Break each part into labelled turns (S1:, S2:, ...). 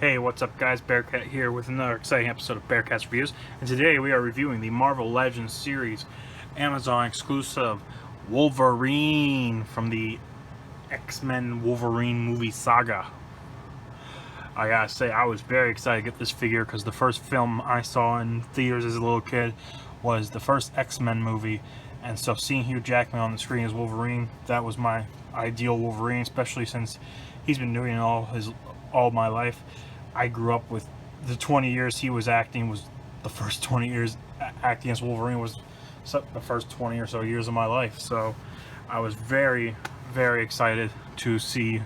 S1: Hey, what's up guys, Bearcat here with another exciting episode of Bearcat's Reviews, and today we are reviewing the Marvel Legends series Amazon exclusive Wolverine from the X-Men Wolverine movie saga. I gotta say, I was very excited to get this figure because the first film I saw in theaters as a little kid was the first X-Men movie, and so seeing Hugh Jackman on the screen as Wolverine, that was my ideal Wolverine, especially since he's been doing it all my life. I grew up with the 20 years he was acting was the first 20 years acting as Wolverine was the first 20 or so years of my life. So I was very, very excited to see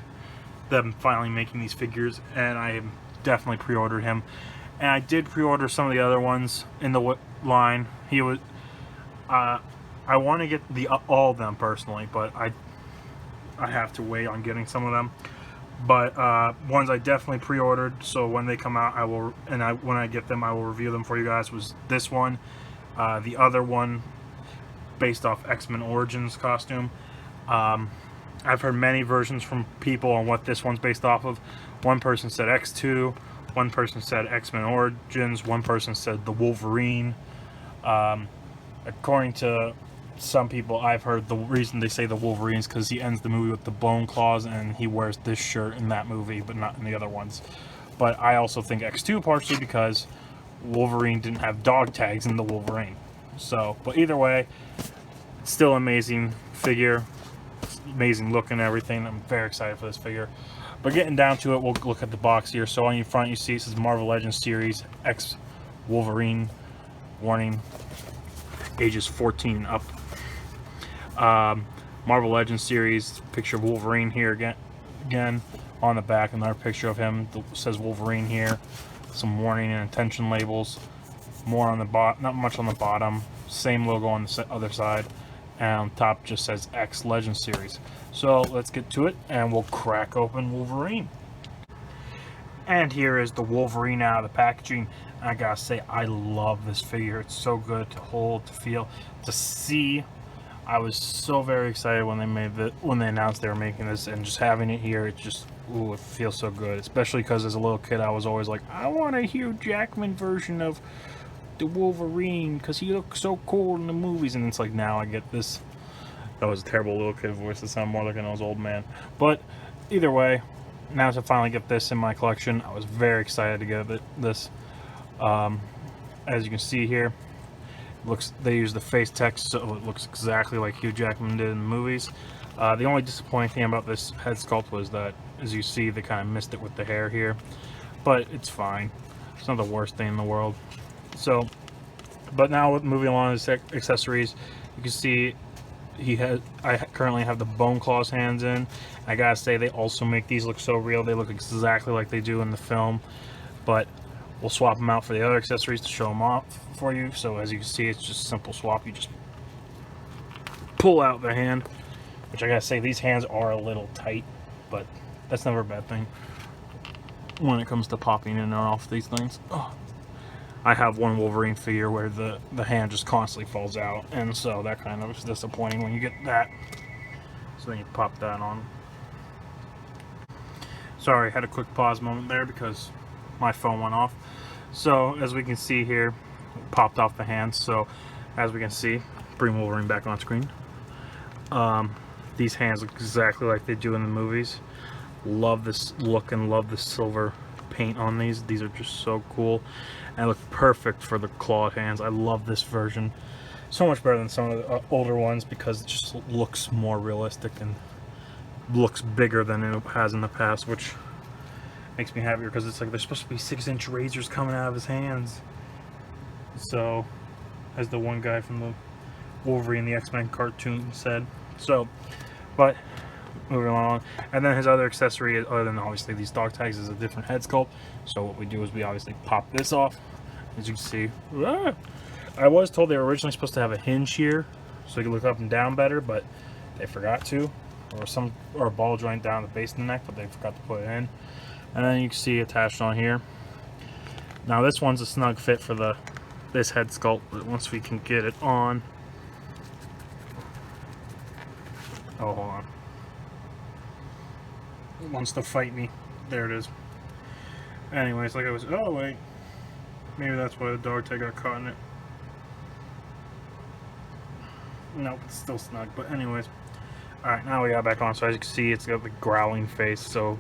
S1: them finally making these figures, and I definitely pre-ordered him. And I did pre-order some of the other ones in the line. He was, I want to get all of them personally, but I have to wait on getting some of them. But ones I definitely pre-ordered, so when they come out, when I get them, I will review them for you guys. Was this one, the other one, based off X-Men Origins costume. I've heard many versions from people on what this one's based off of. One person said X2, one person said X-Men Origins, one person said the Wolverine. According to some people, I've heard the reason they say the Wolverine is because he ends the movie with the bone claws and he wears this shirt in that movie, but not in the other ones. But I also think X2 partially because Wolverine didn't have dog tags in the Wolverine. So, but either way, still amazing figure, amazing look and everything. I'm very excited for this figure. But getting down to it, we'll look at the box here. So on your front, you see it says Marvel Legends Series X Wolverine. Warning: ages 14 and up. Marvel Legends series, picture of Wolverine here again on the back, another picture of him that says Wolverine here, some warning and attention labels, more on the bottom, not much on the bottom, same logo on the other side, and on top just says X Legends series. So let's get to it and we'll crack open Wolverine. And here is the Wolverine out of the packaging. I gotta say, I love this figure. It's so good to hold, to feel, to see. I was so very excited when they announced they were making this, and just having it here, it just, ooh, it feels so good. Especially because as a little kid, I was always like, I want a Hugh Jackman version of the Wolverine because he looks so cool in the movies. And it's like, now I get this. That was a terrible little kid voice. It sounded more like an old man. But either way, now to finally get this in my collection, I was very excited to get this. As you can see here, they use the face text, so it looks exactly like Hugh Jackman did in the movies. The only disappointing thing about this head sculpt was that, as you see, they kind of missed it with the hair here, but it's fine. It's not the worst thing in the world. So, but now moving along to his accessories, you can see I currently have the bone claws hands in. I gotta say, they also make these look so real. They look exactly like they do in the film, but we'll swap them out for the other accessories to show them off for you. So as you can see, it's just a simple swap. You just pull out the hand, which I gotta say, these hands are a little tight, but that's never a bad thing when it comes to popping in and off these things. Oh. I have one Wolverine figure where the hand just constantly falls out, and so that kind of is disappointing when you get that. So then you pop that on. Sorry, I had a quick pause moment there because my phone went off. So as we can see here, it popped off the hand. So as we can see, bring Wolverine back on screen. These hands look exactly like they do in the movies. Love this look and love the silver paint on these. These are just so cool and look perfect for the clawed hands. I love this version so much better than some of the older ones because it just looks more realistic and looks bigger than it has in the past, which makes me happier because it's like there's supposed to be 6-inch razors coming out of his hands. So, as the one guy from the Wolverine the X-Men cartoon said. So, but moving along, and then his other accessory, other than obviously these dog tags, is a different head sculpt. So what we do is we obviously pop this off. As you can see, I was told they were originally supposed to have a hinge here so you can look up and down better, but they forgot to, or a ball joint down the base of the neck, but they forgot to put it in. And then you can see attached on here. Now this one's a snug fit for this head sculpt, but once we can get it on, oh, hold on. It wants to fight me. There it is. Anyways, like I was, oh wait, maybe that's why the dog tag got caught in it. Nope, it's still snug. But anyways, all right, now we got back on. So as you can see, it's got the growling face. So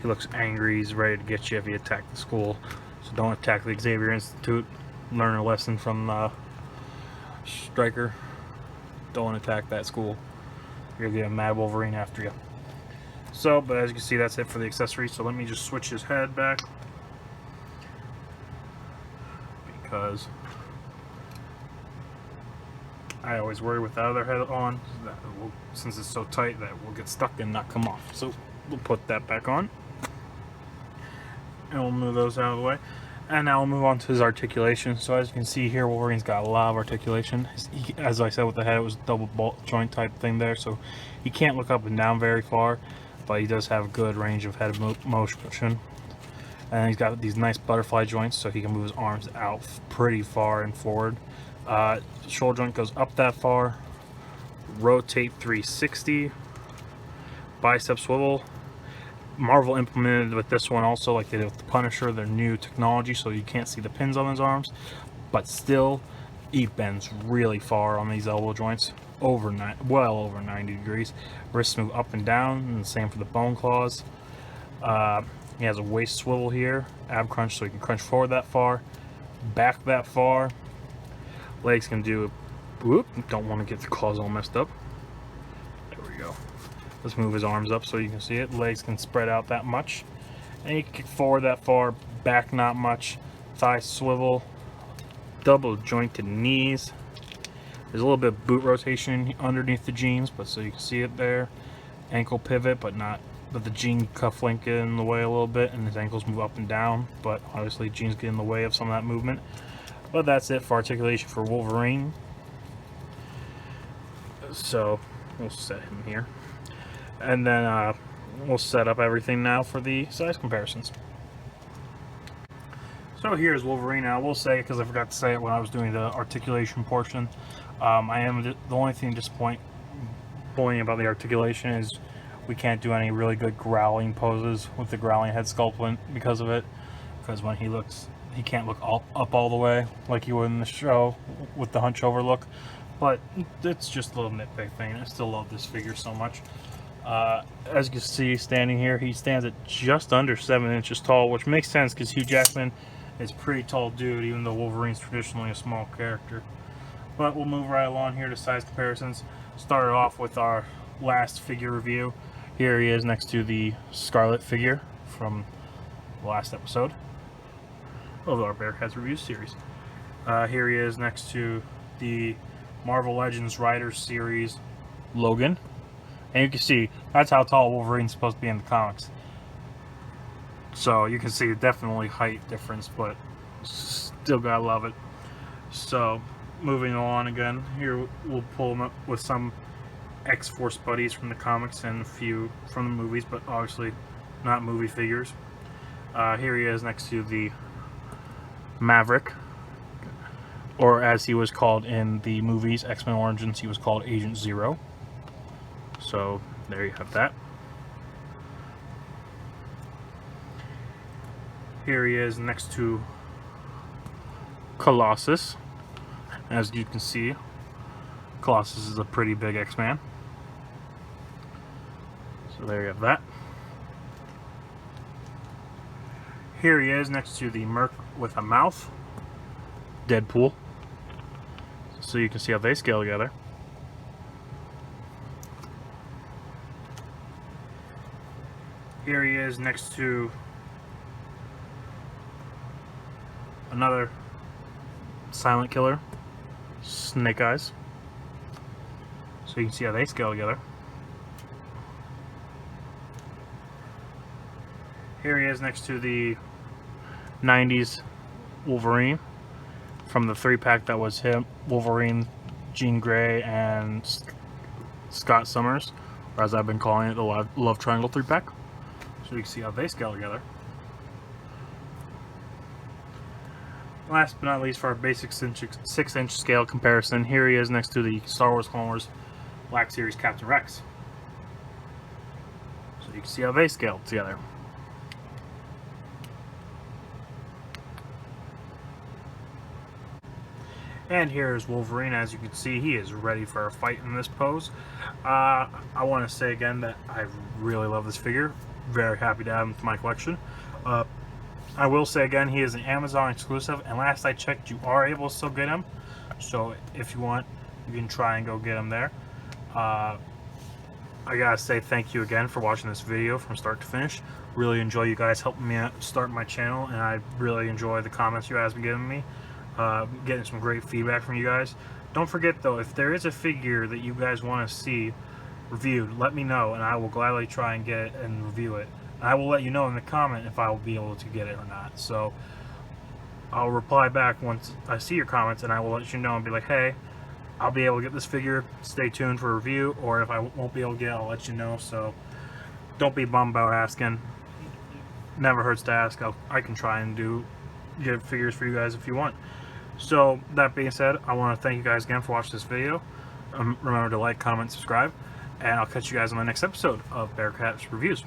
S1: he looks angry. He's ready to get you if you attack the school. So don't attack the Xavier Institute. Learn a lesson from Stryker. Don't attack that school. You're gonna get a mad Wolverine after you. So, but as you can see, that's it for the accessories. So let me just switch his head back, because I always worry with the other head on, that since it's so tight that will get stuck and not come off. So we'll put that back on, and we'll move those out of the way. And now we'll move on to his articulation. So as you can see here, Wolverine's got a lot of articulation. As I said with the head, it was double bolt joint type thing there, so he can't look up and down very far, but he does have good range of head motion. And he's got these nice butterfly joints, so he can move his arms out pretty far and forward. Shoulder joint goes up that far. Rotate 360. Bicep swivel. Marvel implemented with this one also, like they did with the Punisher, their new technology, so you can't see the pins on his arms, but still he bends really far on these elbow joints, well over 90 degrees. Wrists move up and down, and the same for the bone claws. He has a waist swivel here, ab crunch, so he can crunch forward that far, back that far. Legs can do, whoop, don't want to get the claws all messed up. There we go. Let's move his arms up so you can see it. Legs can spread out that much. And you can kick forward that far, back not much. Thigh swivel, double jointed knees. There's a little bit of boot rotation underneath the jeans, but so you can see it there. Ankle pivot, but the jean cuff link get in the way a little bit, and his ankles move up and down, but obviously jeans get in the way of some of that movement. But that's it for articulation for Wolverine. So we'll set him here. And then we'll set up everything now for the size comparisons. So here's Wolverine. Now I will say, because I forgot to say it when I was doing the articulation portion, the only thing disappointing about the articulation is we can't do any really good growling poses with the growling head sculpt because of it. Because when he can't look up all the way like he would in the show with the hunch over look. But it's just a little nitpick thing. I still love this figure so much. As you can see, standing here, he stands at just under 7 inches tall, which makes sense because Hugh Jackman is a pretty tall dude, even though Wolverine's traditionally a small character. But we'll move right along here to size comparisons. Started off with our last figure review. Here he is next to the Scarlet figure from the last episode of our Bearcats Review series. Here he is next to the Marvel Legends Riders series Logan. And you can see, that's how tall Wolverine's supposed to be in the comics. So you can see definitely height difference, but still gotta love it. So, moving on again, here we'll pull him up with some X-Force buddies from the comics and a few from the movies, but obviously not movie figures. Here he is next to the Maverick, or as he was called in the movies, X-Men Origins, he was called Agent Zero. So there you have that. Here he is next to Colossus. As you can see, Colossus is a pretty big X-Man. So there you have that. Here he is next to the Merc with a mouth, Deadpool. So you can see how they scale together. Here he is next to another silent killer, Snake Eyes. So you can see how they scale together. Here he is next to the 90s Wolverine from the 3-pack that was him, Wolverine, Jean Grey, and Scott Summers, or as I've been calling it, the Love Triangle 3-pack. So you can see how they scale together. Last but not least, for our basic 6-inch scale comparison, here he is next to the Star Wars Clone Wars Black Series Captain Rex. So you can see how they scale together. And here is Wolverine. As you can see, he is ready for a fight in this pose. I want to say again that I really love this figure. Very happy to have him to my collection. I will say again, he is an Amazon exclusive, and last I checked, you are able to still get him. So if you want, you can try and go get him there. I gotta say thank you again for watching this video from start to finish. Really enjoy you guys helping me out start my channel, and I really enjoy the comments you guys have been giving me. Getting some great feedback from you guys. Don't forget though, if there is a figure that you guys want to see reviewed, let me know and I will gladly try and get it and review it. I will let you know in the comment if I will be able to get it or not. So I'll reply back once I see your comments, and I will let you know and be like, hey, I'll be able to get this figure, stay tuned for a review, or if I won't be able to get it, I'll let you know. So don't be bummed about asking. Never hurts to ask. I can try and get figures for you guys if you want. So that being said, I want to thank you guys again for watching this video. Remember to like, comment, subscribe, and I'll catch you guys on the next episode of Bearcats Reviews.